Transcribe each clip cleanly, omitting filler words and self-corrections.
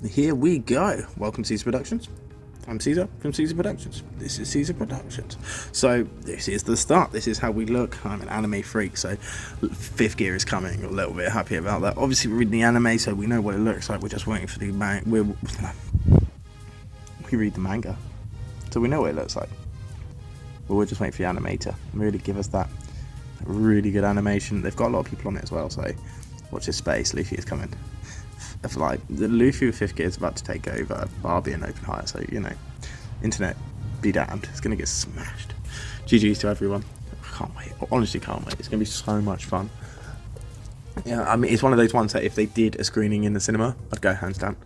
Here we go. Welcome to Caesar Productions. I'm Caesar from Caesar Productions. This is Caesar Productions. So this is the start. This is how we look. I'm an anime freak, so fifth gear is coming. A little bit happy about that. Obviously, we're reading the anime, so we know what it looks like. We're just waiting for the manga. We read the manga, so we know what it looks like. But we're just waiting for the animator. Really give us that really good animation. They've got a lot of people on it as well, so watch this space. Luffy is coming. If like the Luffy with fifth gear is about to take over Barbie and Open Hire, so you know, internet be damned, it's gonna get smashed. GG's to everyone. Can't wait. Honestly, can't wait. It's gonna be so much fun. Yeah, I mean, it's one of those ones that if they did a screening in the cinema, I'd go hands down.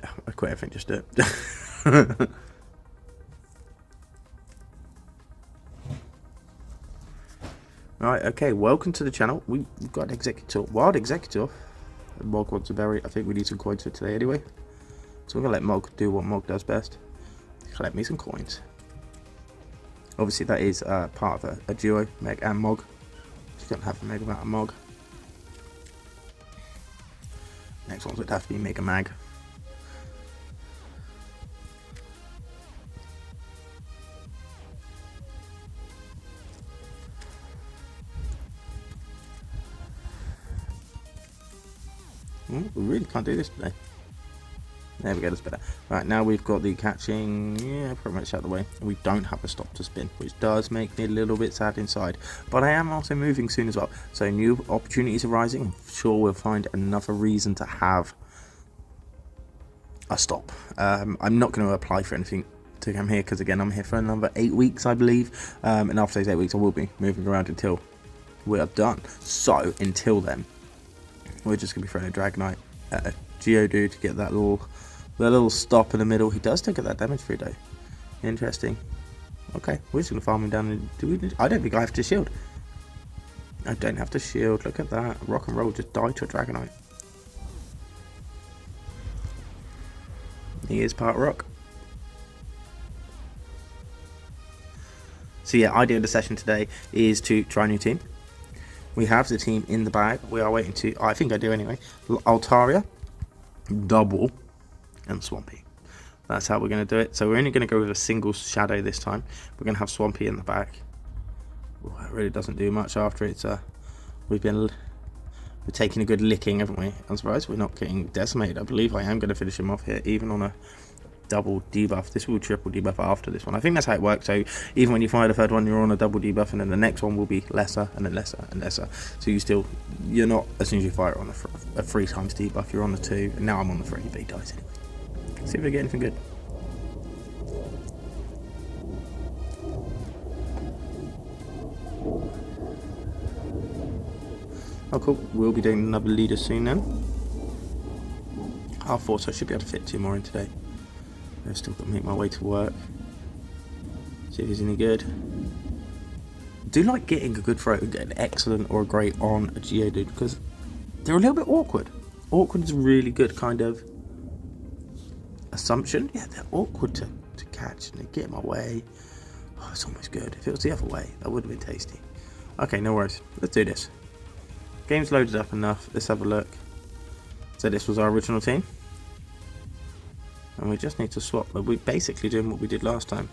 Yeah, I'd quit everything, just do it. Alright, okay, welcome to the channel. We've got an executor, wild executor. Mog wants a berry. I think we need some coins for today anyway. So we're going to let Mog do what Mog does best. Collect me some coins. Obviously that is part of a duo, Meg and Mog. She's going to have a Meg without a Mog. Next one would have to be Mega Mag. We really can't do this today. There we go, that's better. Right, now we've got the catching, yeah, pretty much out of the way. We don't have a stop to spin, which does make me a little bit sad inside. But I am also moving soon as well. So new opportunities are rising. I'm sure we'll find another reason to have a stop. I'm not going to apply for anything to come here, because again, I'm here for another 8 weeks, I believe. And after those 8 weeks, I will be moving around until we are done. So, until then, we're just going to be throwing a Dragonite at a Geodude to get that little stop in the middle. He does take that damage through though. Interesting. Okay, we're just going to farm him down. And I don't think I have to shield. I don't have to shield. Look at that. Rock and roll just died to a Dragonite. He is part rock. So yeah, idea of the session today is to try a new team. We have the team in the bag. We are waiting to, I think I do anyway, Altaria, Double, and Swampy. That's how we're going to do it. So we're only going to go with a single shadow this time. We're going to have Swampy in the back. Ooh, it really doesn't do much after it's, we're taking a good licking, haven't we? I'm surprised we're not getting decimated. I believe I am going to finish him off here, even on a double debuff. This will triple debuff after this one. I think that's how it works. So even when you fire the third one, you're on a double debuff, and then the next one will be lesser and then lesser and lesser. So you're not, as soon as you fire it on a 3 times debuff, you're on the 2, and now I'm on the 3, but he dies anyway. See if we get anything good. Oh cool, we'll be doing another leader soon then. Half 4, so I should be able to fit 2 more in today. I've still got to make my way to work. See if he's any good. I do like getting a good throw, an excellent or a great on a Geodude, because they're a little bit awkward. Awkward is a really good kind of assumption. Yeah, they're awkward to catch, and they get in my way. Oh, it's almost good. If it was the other way, that would have been tasty. Okay, no worries. Let's do this. Game's loaded up enough. Let's have a look. So this was our original team. And we just need to swap. We're basically doing what we did last time.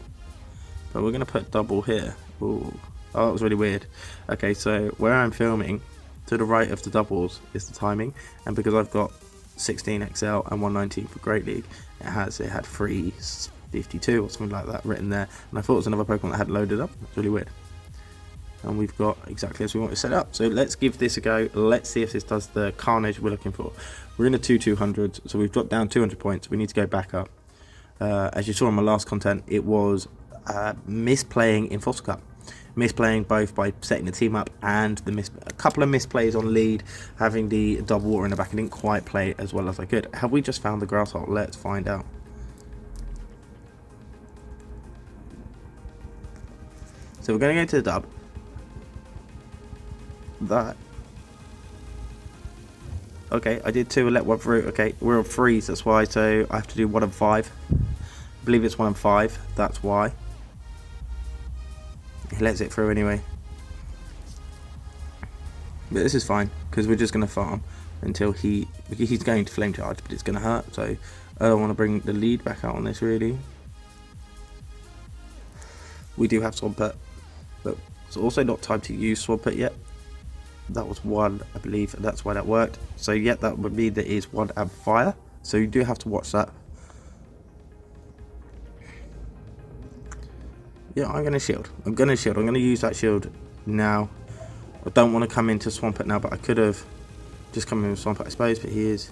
But we're going to put Double here. Ooh. Oh, that was really weird. Okay, so where I'm filming, to the right of the doubles is the timing. And because I've got 16 XL and 119 for Great League, it had 352 or something like that written there. And I thought it was another Pokemon that hadn't loaded up. That's really weird. And we've got exactly as we want to set up. So let's give this a go. Let's see if this does the carnage we're looking for. We're in a 200s, so we've dropped down 200 points. We need to go back up. As you saw in my last content, it was misplaying in Fossil Cup. Misplaying both by setting the team up and a couple of misplays on lead, having the double water in the back. I didn't quite play as well as I could. Have we just found the grass hole? Let's find out. So we're going to go to the dub. That. Okay, I did 2 and let 1 through. Okay, we're on 3s, that's why. So I have to do 1 and 5. I believe it's 1 and 5. That's why. He lets it through anyway. But this is fine, because we're just going to farm. until he's going to flame charge, but it's going to hurt. So I don't want to bring the lead back out on this really. We do have Swampert, but it's also not time to use Swampert yet. That was one, I believe, and that's why that worked. So yeah, that would mean there is one amp fire. So you do have to watch that. Yeah, I'm going to shield. I'm going to use that shield now. I don't want to come into Swampert now, but I could have just come in with Swampert, I suppose, but he is.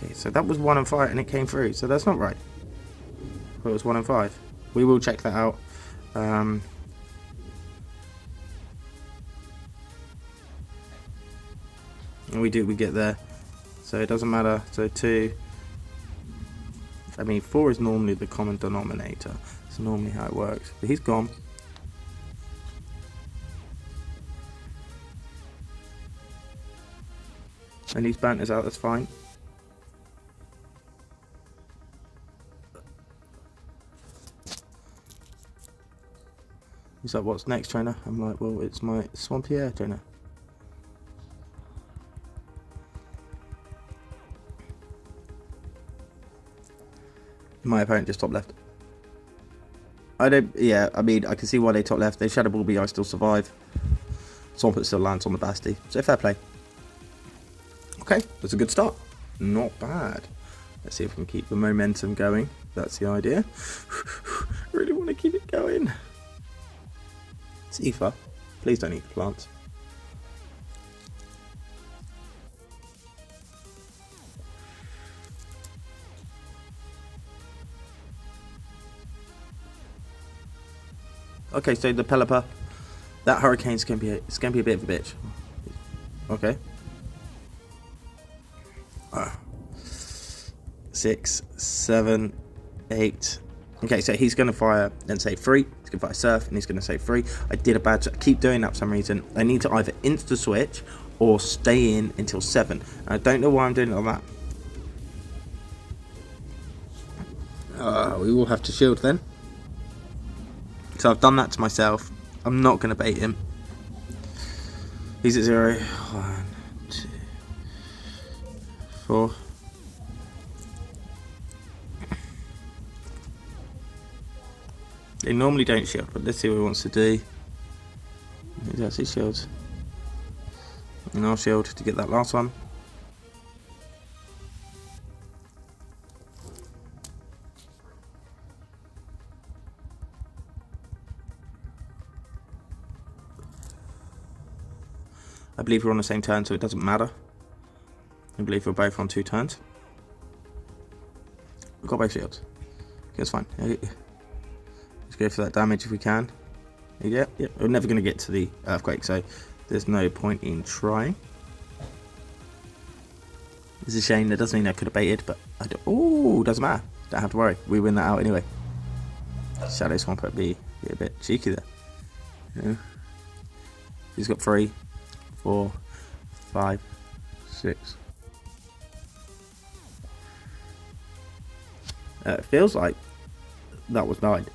Okay, so that was 1 and 5 and it came through, so that's not right. Well, it was 1 and 5. We will check that out. And we get there. So it doesn't matter. So 2. I mean, 4 is normally the common denominator. It's normally how it works. But he's gone. And he's burnt us out, that's fine. He's like, what's next, trainer? I'm like, well, it's my Swampy Air, trainer. My opponent just top left. I mean, I can see why they top left. They Shadow Ball B, I still survive. Swampert still lands on the Basti. So fair play. Okay, that's a good start. Not bad. Let's see if we can keep the momentum going. That's the idea. Really want to keep it going. It's Aoife. Please don't eat the plants. Okay, so the Pelipper, that Hurricane's gonna be a bit of a bitch. Okay. 6, 7, 8. Okay, so he's gonna fire and say 3. He's gonna fire Surf and he's gonna say 3. I did a bad. I keep doing that for some reason. I need to either insta switch or stay in until 7. I don't know why I'm doing it like that. We will have to shield then. So I've done that to myself. I'm not going to bait him. He's at 0. 1, 2, 4. They normally don't shield, but let's see what he wants to do. He does, he shields. And I'll shield to get that last one. I believe we're on the same turn, so it doesn't matter. I believe we're both on 2 turns. We've got both shields. Okay, that's fine. Let's go for that damage if we can. Yeah, we're never going to get to the earthquake, so there's no point in trying. It's a shame. That doesn't mean I could have baited, but I don't. Oh, doesn't matter. Don't have to worry. We win that out anyway. Shadow Swampert be a bit cheeky there. Yeah. He's got 3, 4, 5, 6. It feels like that was 9.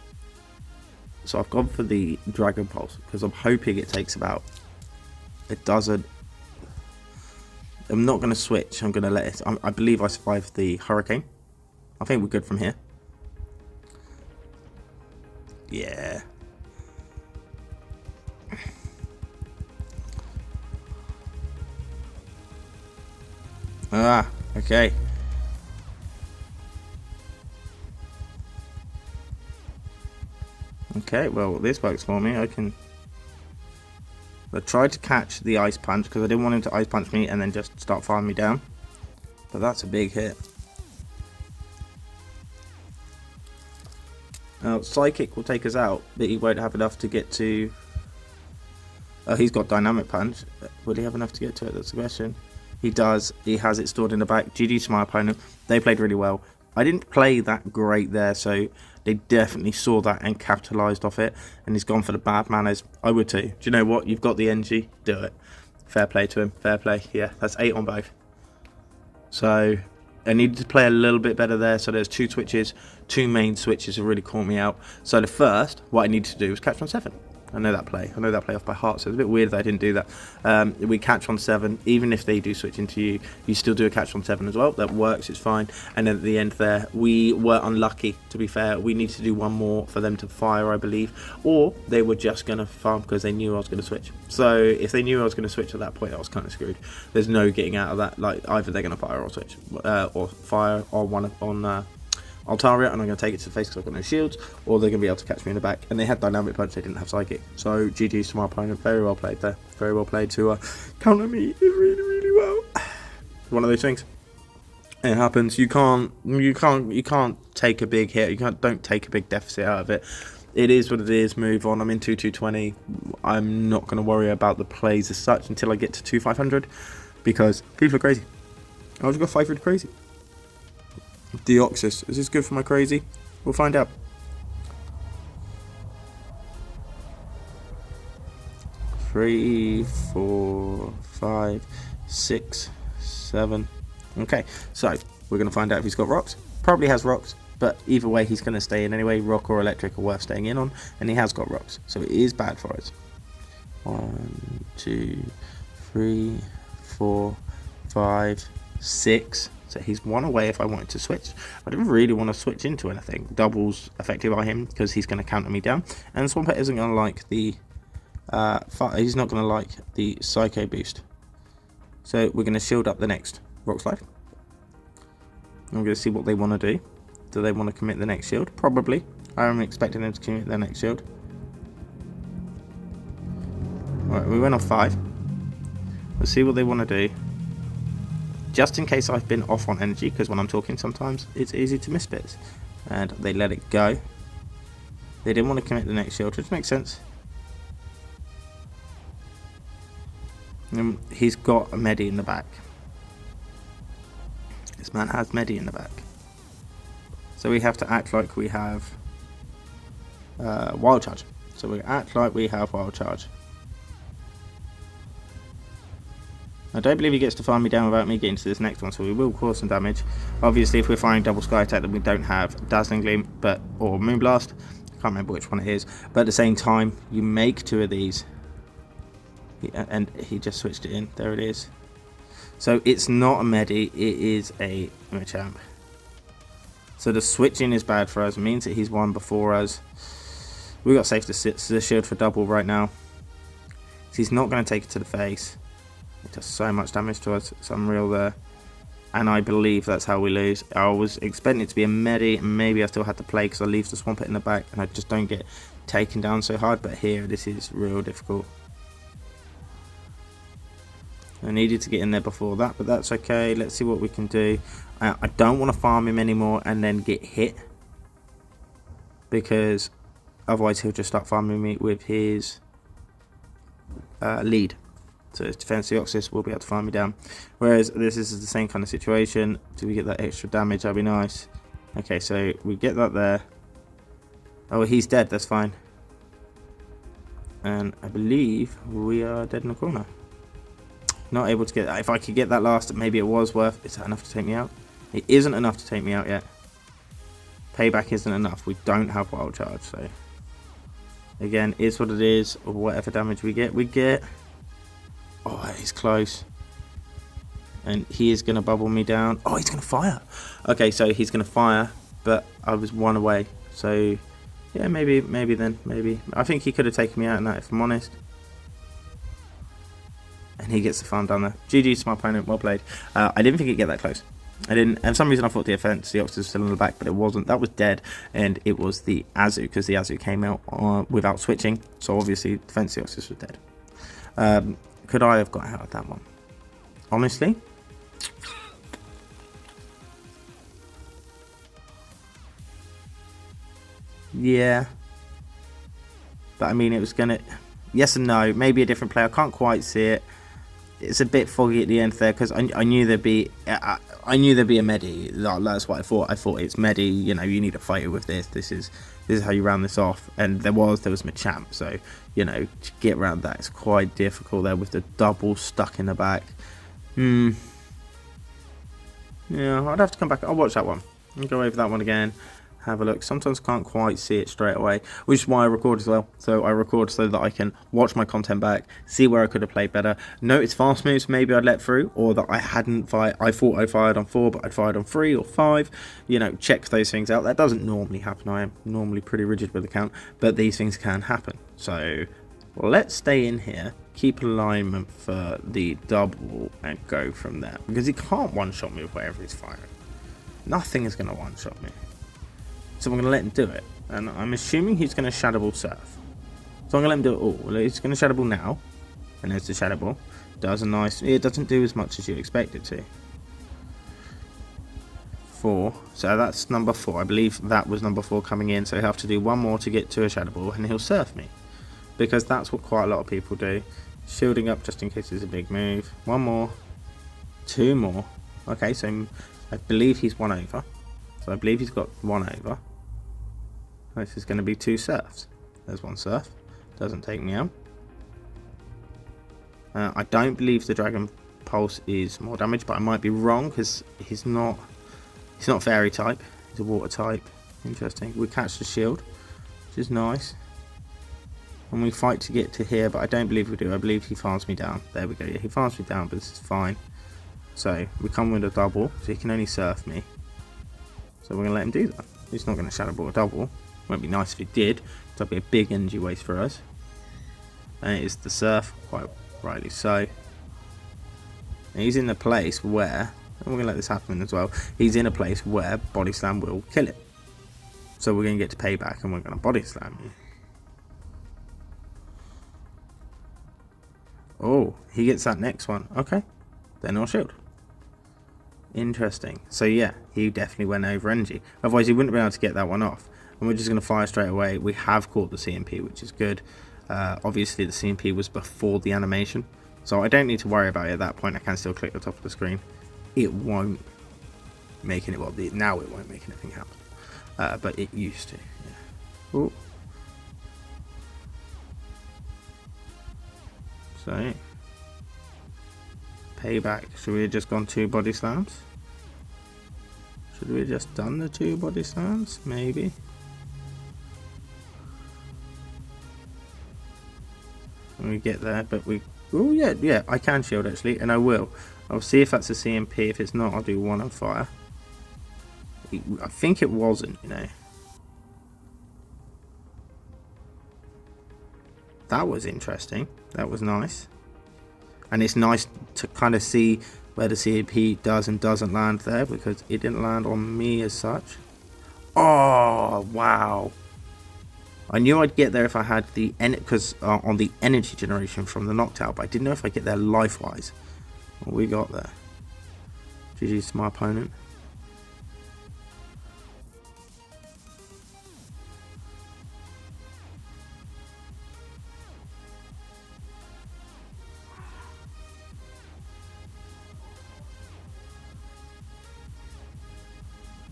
So I've gone for the Dragon Pulse because I'm hoping it takes about. It doesn't. I'm not going to switch. I'm going to let it. I believe I survived the Hurricane. I think we're good from here. Yeah. Okay. Okay, well, this works for me. I tried to catch the Ice Punch because I didn't want him to Ice Punch me and then just start farming me down. But that's a big hit. Now, Psychic will take us out, but he won't have enough to get to... Oh, he's got Dynamic Punch. Will he have enough to get to it? That's the question. He does. He has it stored in the back. GG to my opponent. They played really well. I didn't play that great there, so they definitely saw that and capitalised off it. And he's gone for the bad manners. I would too. Do you know what? You've got the energy. Do it. Fair play to him. Fair play. Yeah, that's 8 on both. So I needed to play a little bit better there. So there's 2 switches. 2 main switches have really caught me out. So the first, what I needed to do was catch on 7. I know that play off by heart, so it's a bit weird that I didn't do that. We catch on 7, even if they do switch into you, you still do a catch on 7 as well. That works, it's fine. And then at the end there, we were unlucky, to be fair. We need to do one more for them to fire, I believe, or they were just going to farm because they knew I was going to switch. So if they knew I was going to switch at that point, I was kind of screwed. There's no getting out of that. Like, either they're going to fire or switch, or fire on one on Altaria, and I'm going to take it to the face because I've got no shields, or they're going to be able to catch me in the back. And they had dynamic punch, they didn't have psychic. So GG's to my opponent. Very well played there. Very well played to counter me really, really well. One of those things. It happens. You can't take a big hit. Don't take a big deficit out of it. It is what it is. Move on. I'm in 2-2-20. I'm not going to worry about the plays as such until I get to 2-500, because people are crazy. I was got 500 crazy. Deoxys. Is this good for my crazy? We'll find out. Three, 4, 5, 6, 7. Okay, so we're going to find out if he's got rocks. Probably has rocks, but either way he's going to stay in anyway. Rock or electric are worth staying in on, and he has got rocks, so it is bad for us. 1, 2, 3, 4, 5, 6. So he's one away if I wanted to switch. I don't really want to switch into anything. Double's effective by him because he's going to counter me down. And Swampert isn't going to like the... he's not going to like the Psycho boost. So we're going to shield up the next Rock Slide. I'm going to see what they want to do. Do they want to commit the next shield? Probably. I'm expecting them to commit their next shield. Right, we went on 5. Let's see what they want to do. Just in case I've been off on energy, because when I'm talking sometimes it's easy to miss bits. And they let it go. They didn't want to commit the next shield, which makes sense. He's got a Medi in the back. This man has Medi in the back. So we have to act like we have Wild Charge. So we act like we have Wild Charge. I don't believe he gets to farm me down without me getting to this next one, so we will cause some damage. Obviously, if we're firing double Sky Attack, then we don't have Dazzling Gleam or Moonblast. I can't remember which one it is. But at the same time, you make 2 of these. And he just switched it in. There it is. So it's not a Medi, it is a Machamp. So the switching is bad for us. It means that he's one before us. We got safe to sit the shield for double right now. So he's not going to take it to the face. It does so much damage to us. It's unreal there. And I believe that's how we lose. I was expecting it to be a Medi. Maybe I still had to play because I leave the Swampert in the back. And I just don't get taken down so hard. But here, this is real difficult. I needed to get in there before that. But that's okay. Let's see what we can do. I don't want to farm him anymore and then get hit. Because otherwise he'll just start farming me with his lead. So Defense Deoxys will be able to farm me down. Whereas this is the same kind of situation. Do we get that extra damage? That'd be nice. Okay, so we get that there. Oh, he's dead. That's fine. And I believe we are dead in the corner. Not able to get that. If I could get that last, maybe it was worth. Is that enough to take me out? It isn't enough to take me out yet. Payback isn't enough. We don't have Wild Charge. So again, is what it is. Or whatever damage we get, we get. Oh, he's close. And he is going to bubble me down. Oh, he's going to fire. Okay, so he's going to fire, but I was 1 away. So, yeah, maybe then. Maybe. I think he could have taken me out in that, if I'm honest. And he gets the farm down there. GG's to my opponent. Well played. I didn't think he'd get that close. I didn't. And for some reason, I thought the offense, the Oxys was still in the back, but it wasn't. That was dead. And it was the Azu, because the Azu came out without switching. So, obviously, defense the Oxys was dead. Could I have got out of that one? Honestly? Yeah. But I mean, it was going to... Yes and no. Maybe a different play. I can't quite see it. It's a bit foggy at the end there because I knew there'd be... I knew there'd be a Medi. That's what I thought. I thought it's Medi. You know, you need a fighter with this. This is how you round this off. And there was Machamp. So, you know, to get around that, it's quite difficult there with the double stuck in the back. Yeah, I'd have to come back. I'll watch that one. I'll go over that one again. have a look. Sometimes can't quite see it straight away, which is why I record as well. So I record so that I can watch my content back, see where I could have played better, notice fast moves maybe I'd let through, or that I hadn't fired. I thought I fired on 4 but I'd fired on 3 or 5. You know, check those things out. That doesn't normally happen. I am normally pretty rigid with the count, but these things can happen. So let's stay in here, keep alignment for the double, and go from there, because he can't one-shot me with wherever he's firing. Nothing is going to one-shot me. So I'm going to let him do it. And I'm assuming he's going to Shadow Ball Surf. So I'm going to let him do it all. Well, he's going to Shadow Ball now. And there's the Shadow Ball. Does a nice... It doesn't do as much as you expect it to. 4. So that's number 4. I believe that was number 4 coming in. So he'll have to do one more to get to a Shadow Ball. And he'll Surf me. Because that's what quite a lot of people do. Shielding up just in case it's a big move. One more. 2 more. Okay, so... I believe he's 1 over. So I believe he's got 1 over. This is going to be 2 surfs. There's 1 surf. Doesn't take me out. I don't believe the Dragon Pulse is more damage, but I might be wrong because he's not fairy type. He's a water type. Interesting. We catch the shield, which is nice. And we fight to get to here, but I don't believe we do. I believe he farms me down. There we go. Yeah, he farms me down, but this is fine. So we come with a double, so he can only surf me. So we're going to let him do that. He's not going to Shadow Ball a double. Won't be nice if he did. That'd be a big energy waste for us. And it is the surf, quite rightly so. And he's in a place where, and we're going to let this happen as well, he's in a place where Body Slam will kill it. So we're going to get to payback and we're going to Body Slam you. Oh, he gets that next one. Okay, then I'll shield. Interesting. So yeah, he definitely went over energy. Otherwise he wouldn't be able to get that one off. And we're just going to fire straight away. We have caught the CMP, which is good. Obviously the CMP was before the animation, so I don't need to worry about it at that point. I can still click the top of the screen. It won't make any, well, now it won't make anything happen. But it used to. Yeah. Ooh. So payback. Should we have just gone 2 body slams? Should we have just done the 2 body slams? Maybe. When we get there, but we... Oh yeah, I can shield actually, and I will. I'll see if that's a CMP. If it's not, I'll do 1 on fire. I think it wasn't, you know. That was interesting. That was nice. And it's nice to kind of see where the CMP does and doesn't land there, because it didn't land on me as such. Oh, wow. I knew I'd get there if I had the because on the energy generation from the knocked-out, but I didn't know if I'd get there life-wise. What we got there. GG's to my opponent.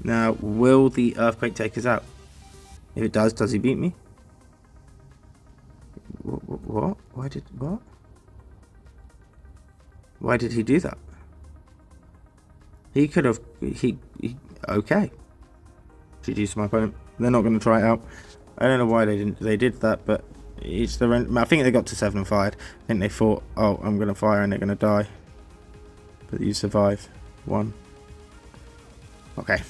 Now, will the Earthquake take us out? If it does he beat me? What? What? Why did he do that? He could have... Okay. GG's to my opponent. They're not going to try it out. I don't know why they did that, but it's the... I think they got to 7 and fired. I think they thought, oh, I'm going to fire and they're going to die. But you survive. 1. Okay.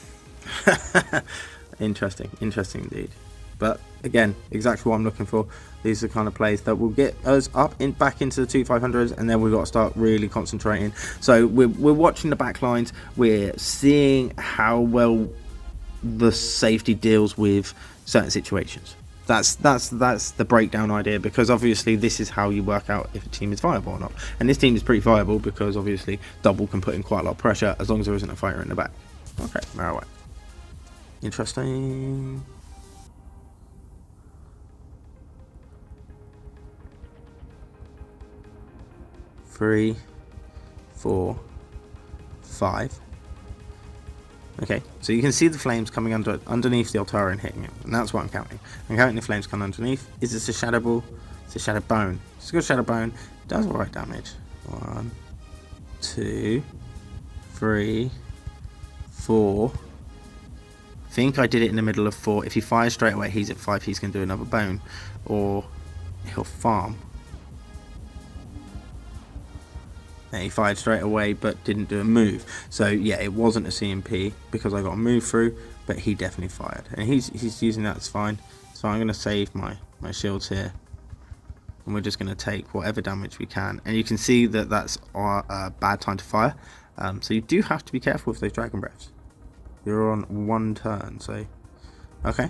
Interesting indeed. But again, exactly what I'm looking for. These are the kind of plays that will get us up back into the 2500s, and then we've got to start really concentrating. So we're watching the back lines. We're seeing how well the safety deals with certain situations. That's the breakdown idea, because obviously this is how you work out if a team is viable or not. And this team is pretty viable because obviously double can put in quite a lot of pressure as long as there isn't a fighter in the back. Okay, Marowak. Interesting. Three, 4, 5. Okay, so you can see the flames coming underneath the Altara and hitting it, and that's what I'm counting. I'm counting the flames coming underneath. Is this a Shadow Ball? It's a Shadow Bone. It's a good Shadow Bone. It does alright damage. 1, 2, 3, 4, think I did it in the middle of 4. If he fires straight away, he's at 5. He's going to do another bone, or he'll farm. And he fired straight away, but didn't do a move. So yeah, it wasn't a CMP because I got a move through, but he definitely fired, and he's using that. It's fine. So I'm going to save my shields here, and we're just going to take whatever damage we can. And you can see that that's our bad time to fire. So you do have to be careful with those dragon breaths. You're on 1 turn, so okay.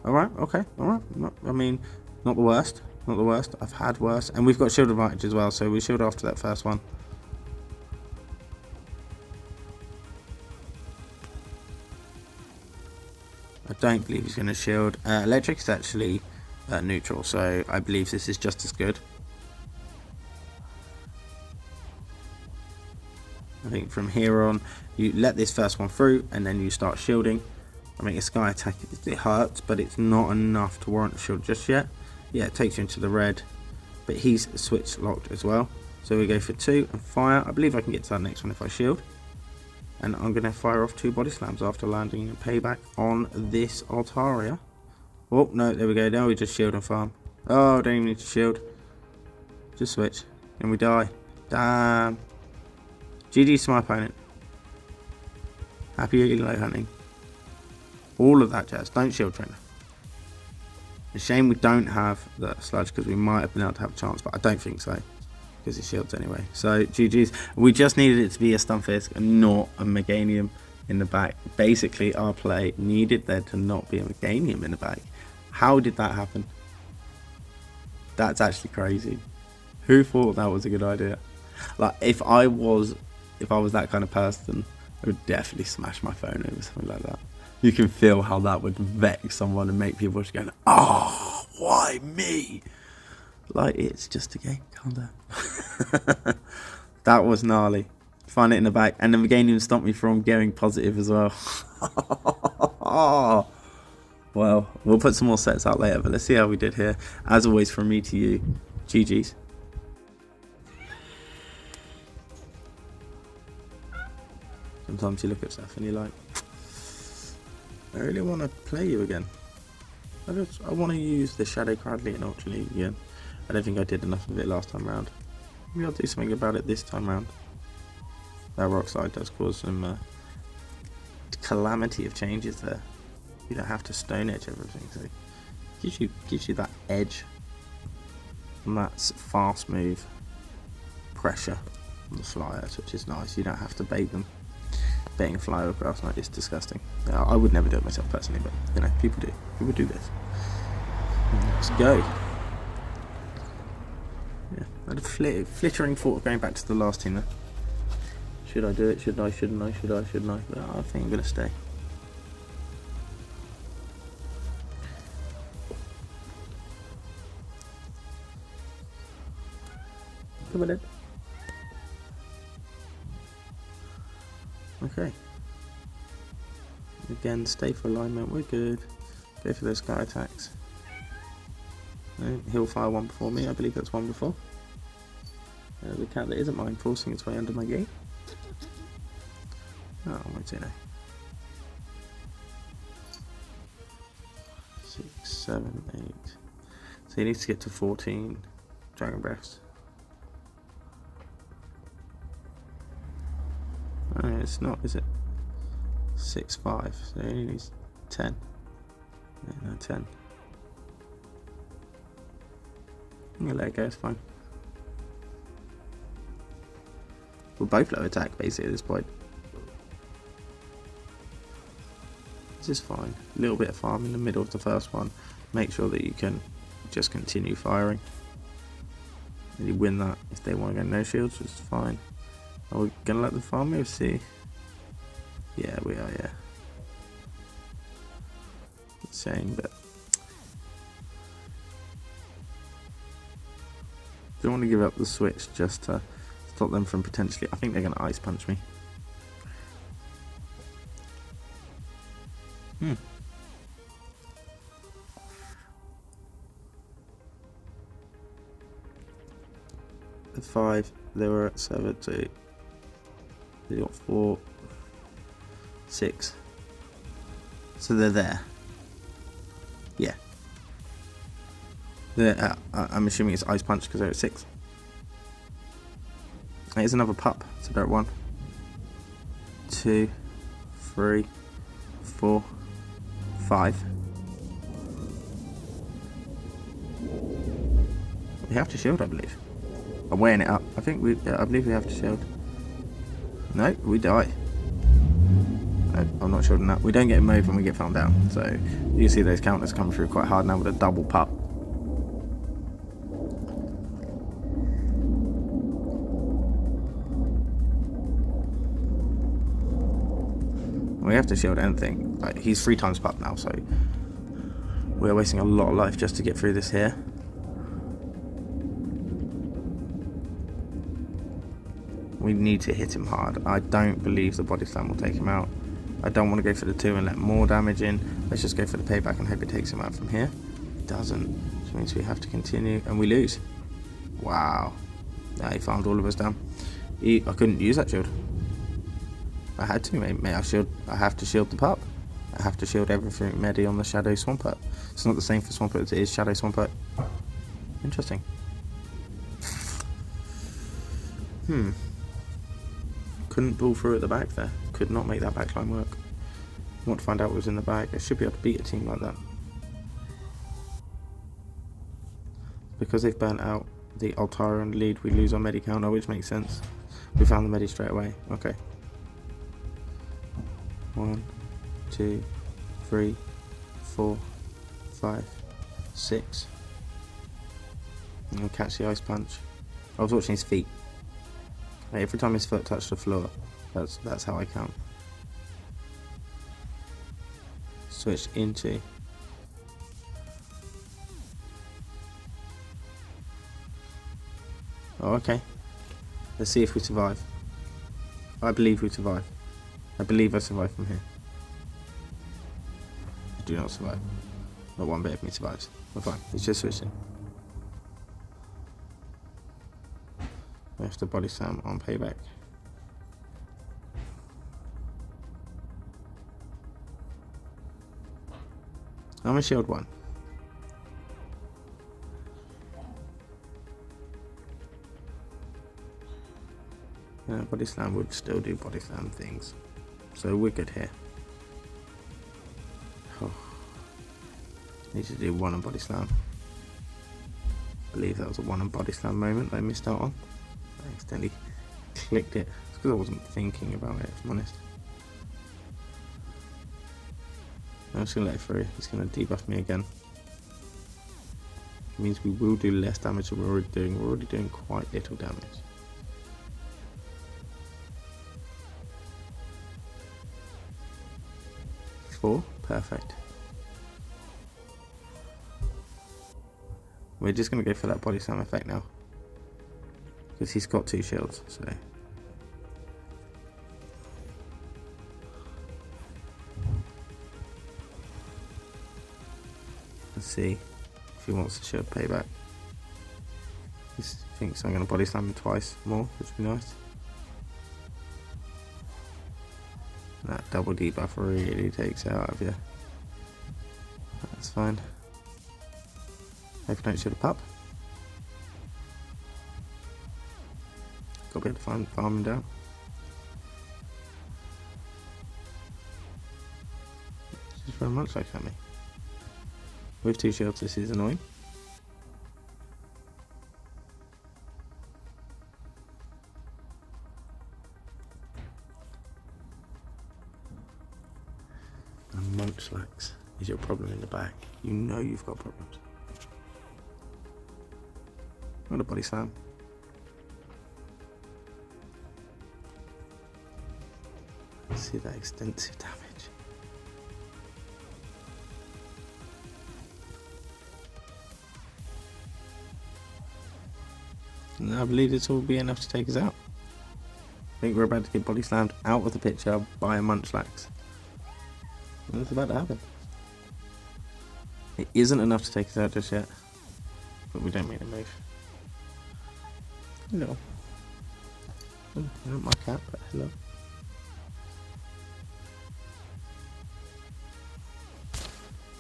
Alright, okay, alright. I mean, not the worst. Not the worst. I've had worse. And we've got shield advantage as well, so we shield after that first one. I don't believe he's going to shield. Electric is actually neutral, so I believe this is just as good. I think from here on, you let this first one through, and then you start shielding. I mean, a sky attack, it hurts, but it's not enough to warrant a shield just yet. Yeah, it takes you into the red, but he's switch locked as well. So we go for 2 and fire. I believe I can get to that next one if I shield. And I'm going to fire off 2 body slams after landing a payback on this Altaria. Oh, no, there we go. Now we just shield and farm. Oh, don't even need to shield. Just switch. And we die. Damn. GG's to my opponent. Happy low hunting. All of that jazz. Don't shield trainer. It's a shame we don't have the sludge, because we might have been able to have a chance, but I don't think so, because it shields anyway. So GG's. We just needed it to be a Stunfisk and not a Meganium in the back. Basically, our play needed there to not be a Meganium in the back. How did that happen? That's actually crazy. Who thought that was a good idea? Like, if I was that kind of person, I would definitely smash my phone over something like that. You can feel how that would vex someone and make people just go, oh, why me? Like, it's just a game. Calm down. That was gnarly. Find it in the back. And the Meganium stopped me from going positive as well. Well, we'll put some more sets out later, but let's see how we did here. As always, from me to you, GG's. Sometimes you look at stuff and you're like, I really want to play you again. I want to use the Shadow Cradley in Ultra League again. I don't think I did enough of it last time round. Maybe I'll do something about it this time round. That rock slide does cause some calamity of changes there. You don't have to stone edge everything, so it gives you that edge. And that's fast move pressure on the flyers, which is nice. You don't have to bait them. Baiting a flyer across night is disgusting. I would never do it myself personally, but you know, people do. People do this. Let's go. Yeah, I had a flittering thought of going back to the last team there. Should I do it? Should I? Shouldn't I? Should I? Shouldn't I? But I think I'm going to stay. Come on then. Okay. Again, stay for alignment. We're good. Go for those sky attacks. No, he'll fire one before me. I believe that's one before. The cat that isn't mine forcing its way under my gate. Oh, wait a minute. 6, 7, 8. So he needs to get to 14 Dragon Breaths. Oh, it's not, is it? 6, 5. So he only needs 10. Yeah, no, 10. I'm gonna let it go, it's fine. We'll both low attack basically at this point. This is fine. A little bit of farm in the middle of the first one. Make sure that you can just continue firing. And you win that if they want to go no shields, which is fine. Are we gonna let the farm move? See? Yeah, we are, yeah. Insane, but don't want to give up the switch just to stop them from potentially. I think they're gonna ice punch me. At 5, they were at 7, 2. They got 4, 6. So they're there. Yeah. I'm assuming it's Ice Punch because they're at 6. Here's another pup. So they're at 1, 2, 3, 4, 5. We have to shield, I believe. I'm weighing it up. I believe we have to shield. No, we die. No, I'm not shielding that. We don't get a move when we get farmed out. So you see those counters come through quite hard now with a double pup. We have to shield anything. Like, he's 3 times pup now, so we're wasting a lot of life just to get through this here. We need to hit him hard. I don't believe the body slam will take him out. I don't want to go for the 2 and let more damage in. Let's just go for the payback and hope it takes him out from here. It doesn't, which means we have to continue, and we lose. Wow. He farmed all of us down. I couldn't use that shield. I had to, mate. I have to shield the pup. I have to shield everything Medi on the Shadow Swampert. It's not the same for Swampert as it is Shadow Swampert. Interesting. Couldn't pull through at the back there. Could not make that backline work. Want to find out what was in the bag. I should be able to beat a team like that. Because they've burnt out the Altara and lead, we lose our Medi counter, which makes sense. We found the Medi straight away. Okay. 1, 2, 3, 4, 5, 6. And we'll catch the Ice Punch. I was watching his feet. Every time his foot touched the floor, that's how I count. Switch into. Oh, okay. Let's see if we survive. I believe we survive. I believe I survive from here. I do not survive. Not one bit of me survives. We're fine. It's just switching. We have to body slam on payback. I'm a shield 1. Body slam would still do body slam things. So we're good here. Oh. Need to do 1 on body slam. I believe that was a 1 on body slam moment that I missed out on. I accidentally clicked it. It's because I wasn't thinking about it, if I'm honest. I'm just going to let it through. He's going to debuff me again. It means we will do less damage than we're already doing. We're already doing quite little damage. Perfect. We're just going to go for that body slam effect now. Because he's got 2 shields, so. Let's see if he wants to shield payback. He thinks I'm going to body slam him twice more, which would be nice. That double debuff really takes it out of you. That's fine. Hope I don't shoot a pup. Got to be able to farm him down. Just very much like at me. With 2 shields, this is annoying. Munchlax is your problem in the back. You know you've got problems. Not a body slam. See that extensive damage. And I believe this will be enough to take us out. I think we're about to get body slammed out of the picture by a Munchlax. And it's about to happen. It isn't enough to take us out just yet, but we don't make a move. Hello. Oh, not my cat, but hello.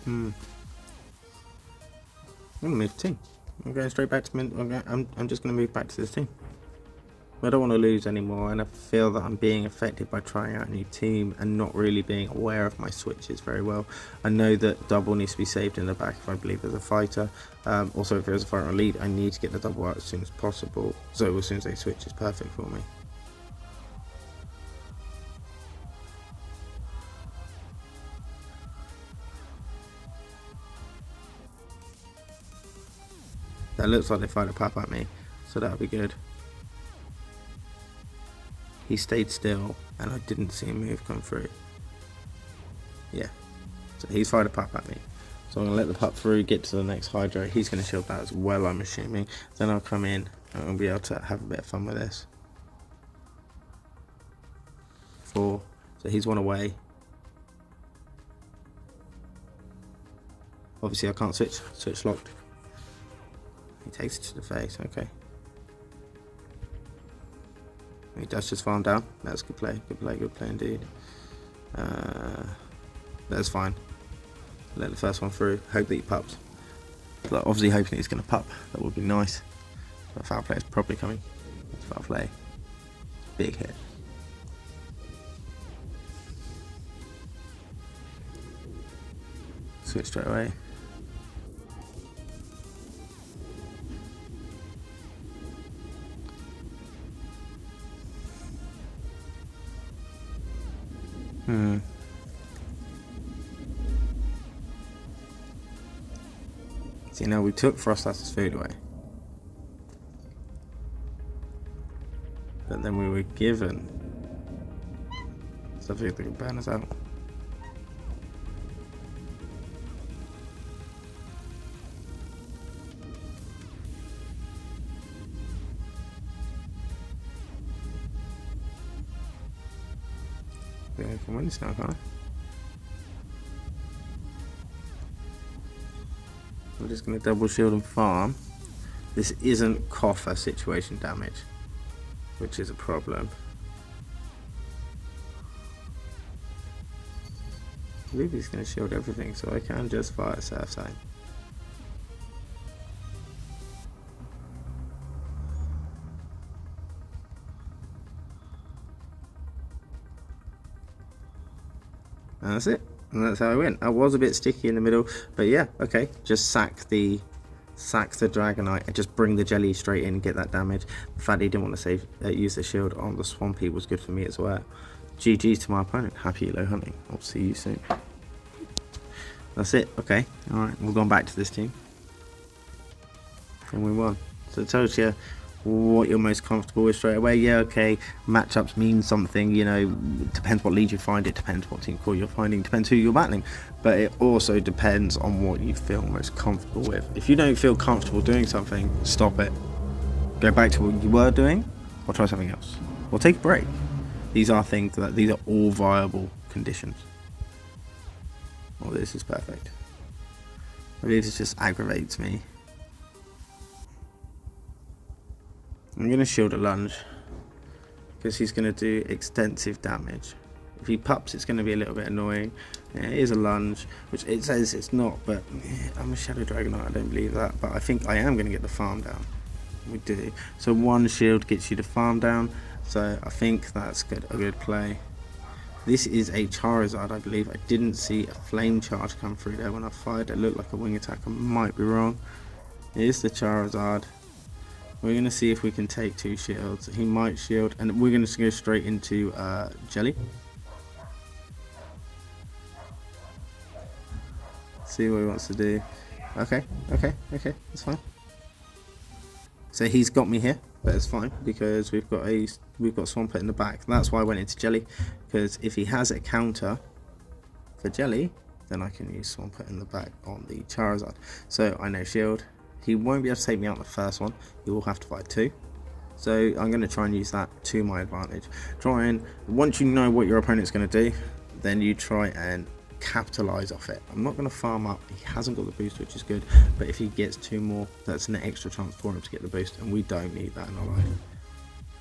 I'm gonna move team. I'm going straight back to I'm just gonna move back to this team. I don't want to lose anymore, and I feel that I'm being affected by trying out a new team and not really being aware of my switches very well. I know that double needs to be saved in the back if I believe there's a fighter. Also, if there's a fighter on lead, I need to get the double out as soon as possible. So as soon as they switch, it's perfect for me. That looks like they fired a pop at me, so that'll be good. He stayed still, and I didn't see a move come through. Yeah, so he's fired a pup at me. So I'm going to let the pup through, get to the next Hydra. He's going to shield that as well, I'm assuming. Then I'll come in, and I'll be able to have a bit of fun with this. 4, so he's one away. Obviously I can't switch locked. He takes it to the face, okay. He does just farm down. That's good play indeed. That's fine. Let the first one through. Hope that he pups. But obviously hoping he's going to pup. That would be nice. But foul play is probably coming. It's foul play. Big hit. Switch straight away. See, now we took Frostlas's food away, but then we were given something that could burn us out. I can win this now, can't I? I'm just going to double shield and farm. This isn't coffer situation damage, which is a problem. I believe he's going to shield everything, so I can just fire a surf side. And that's it. And that's how I win. I was a bit sticky in the middle, but yeah, okay. Just sack the Dragonite and just bring the jelly straight in and get that damage. The fact he didn't want to use the shield on the Swampy was good for me as well. GG to my opponent. Happy yellow hunting. I'll see you soon. That's it. Okay. Alright, we've gone back to this team. And we won. So it tells you what you're most comfortable with straight away. Yeah, okay, matchups mean something, you know, depends what lead you find, it depends what team core you're finding, depends who you're battling, but it also depends on what you feel most comfortable with. If you don't feel comfortable doing something, stop it. Go back to what you were doing, or try something else. Or take a break. These are all viable conditions. Oh, this is perfect. I believe this just aggravates me. I'm going to shield a lunge because he's going to do extensive damage. If he pups, it's going to be a little bit annoying. Yeah, it is a lunge, which it says it's not, but yeah, I'm a Shadow Dragonite, I don't believe that. But I think I am going to get the farm down. We do. So one shield gets you the farm down, so I think that's a good play. This is a Charizard, I believe. I didn't see a flame charge come through there when I fired. It looked like a wing attack. I might be wrong. It is the Charizard. We're going to see if we can take 2 shields. He might shield, and we're going to go straight into Jelly. See what he wants to do. Okay, that's fine. So he's got me here, but it's fine because we've got Swampert in the back. That's why I went into Jelly, because if he has a counter for Jelly, then I can use Swampert in the back on the Charizard. So I know shield. He won't be able to take me out in the first one. He will have to fight 2. So I'm going to try and use that to my advantage. Once you know what your opponent's going to do, then you try and capitalize off it. I'm not going to farm up. He hasn't got the boost, which is good. But if he gets 2 more, that's an extra chance for him to get the boost. And we don't need that in our life.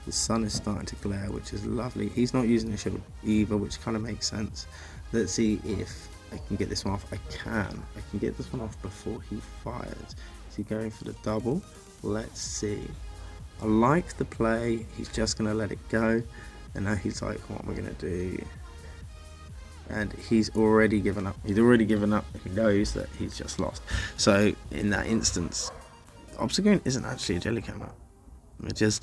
The sun is starting to glare, which is lovely. He's not using the shield either, which kind of makes sense. Let's see if I can get this one off. I can get this one off before he fires. Is he going for the double? Let's see. I like the play. He's just going to let it go. And now he's like, what am I going to do? And he's already given up. He's already given up. He knows that he's just lost. So in that instance, Obstagoon isn't actually a Jellycammer.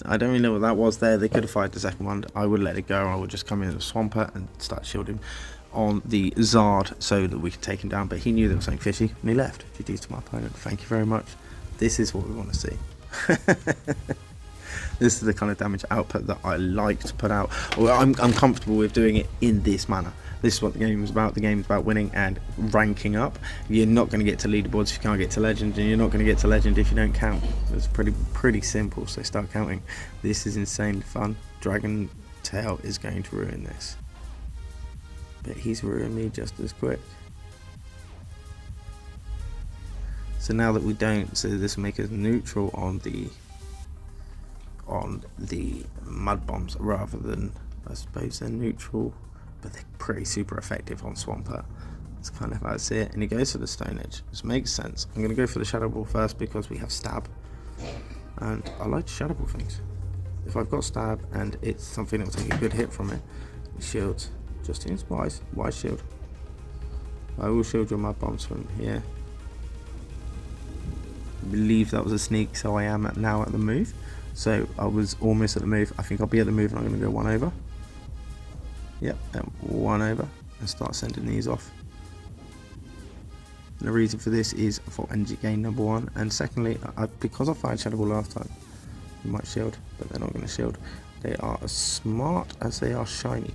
I don't really know what that was there. They could have fired the second one. I would let it go. I would just come in as a Swampert and start shielding on the Zard so that we could take him down. But he knew there was something fishy and he left. GG's to my opponent. Thank you very much. This is what we want to see. This is the kind of damage output that I like to put out. Well, I'm comfortable with doing it in this manner. This is what the game is about. The game is about winning and ranking up. You're not going to get to leaderboards if you can't get to legend, and you're not going to get to legend if you don't count. It's pretty simple, so start counting. This is insanely fun. Dragon Tail is going to ruin this. But he's ruined me just as quick. So now that we don't, so this will make us neutral on the mud bombs rather than, I suppose they're neutral, but they're pretty super effective on Swampert. That's kind of how I see it. And he goes for the Stone Edge, which makes sense. I'm going to go for the Shadow Ball first because we have Stab, and I like to Shadow Ball things. If I've got Stab and it's something that will take a good hit from it, it shields. Justine's wise shield. I will shield your mud bombs from here. I believe that was a sneak, so I am now at the move. So I was almost at the move. I think I'll be at the move and I'm going to go 1 over. Yep, 1 over and start sending these off. And the reason for this is for energy gain, number 1, and secondly, because I fired Shadow Ball last time, you might shield, but they're not going to shield. They are as smart as they are shiny.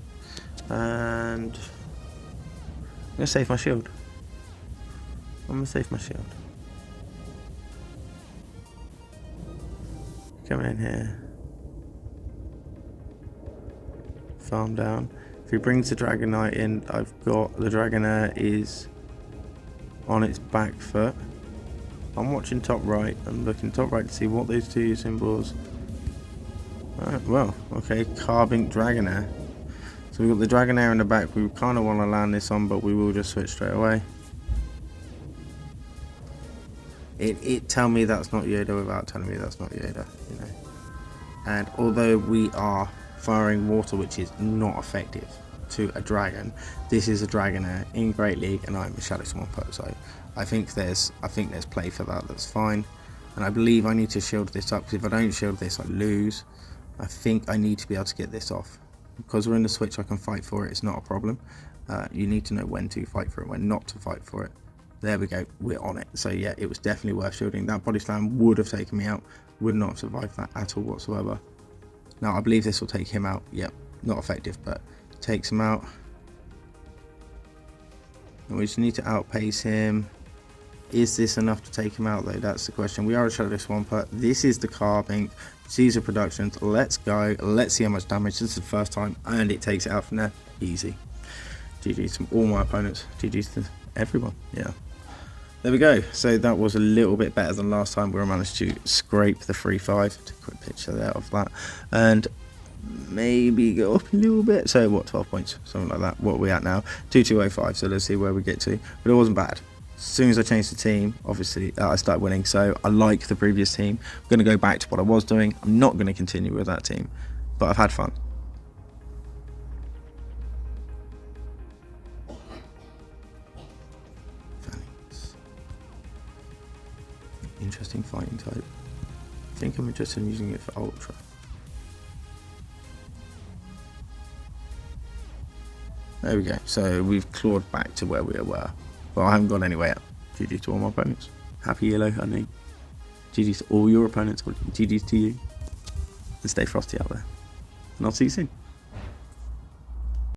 And I'm going to save my shield. Coming in here. Farm down. If he brings the Dragonite in, I've got the Dragonair is on its back foot. I'm watching top right. I'm looking top right to see what those two symbols. Alright, well, okay, Carbink Dragonair. So we've got the Dragonair in the back. We kind of want to land this on, but we will just switch straight away. It tell me that's not Yoda without telling me that's not Yoda, you know. And although we are firing water, which is not effective to a dragon, this is a Dragonair in Great League, and I'm a Shadow Swampert, so I think there's play for that. That's fine. And I believe I need to shield this up, because if I don't shield this, I lose. I think I need to be able to get this off. Because we're in the switch, I can fight for it. It's not a problem. You need to know when to fight for it, when not to fight for it. There we go, we're on it. So yeah, it was definitely worth shielding. That body slam would have taken me out, would not have survived that at all whatsoever. Now I believe this will take him out. Yep, not effective, but takes him out. And we just need to outpace him. Is this enough to take him out though? That's the question. We are a Shadow Swampert. This is the Carbink. Caesar Productions. Let's go. Let's see how much damage. This is the first time, and it takes it out from there. Easy. GG's to all my opponents. GG's to everyone. Yeah. There we go. So that was a little bit better than last time, where I managed to scrape the 3-5. Take a quick picture there of that, and maybe go up a little bit. So what, 12 points, something like that. What are we at now? 2205. So let's see where we get to. But it wasn't bad. As soon as I changed the team, obviously I started winning. So I like the previous team. I'm going to go back to what I was doing. I'm not going to continue with that team, but I've had fun. Interesting fighting type. I think I'm interested in using it for Ultra. There we go. So we've clawed back to where we were. Well, I haven't gone anywhere. GG to all my opponents. Happy yellow, honey. GG to all your opponents. GG to you. And stay frosty out there. And I'll see you soon.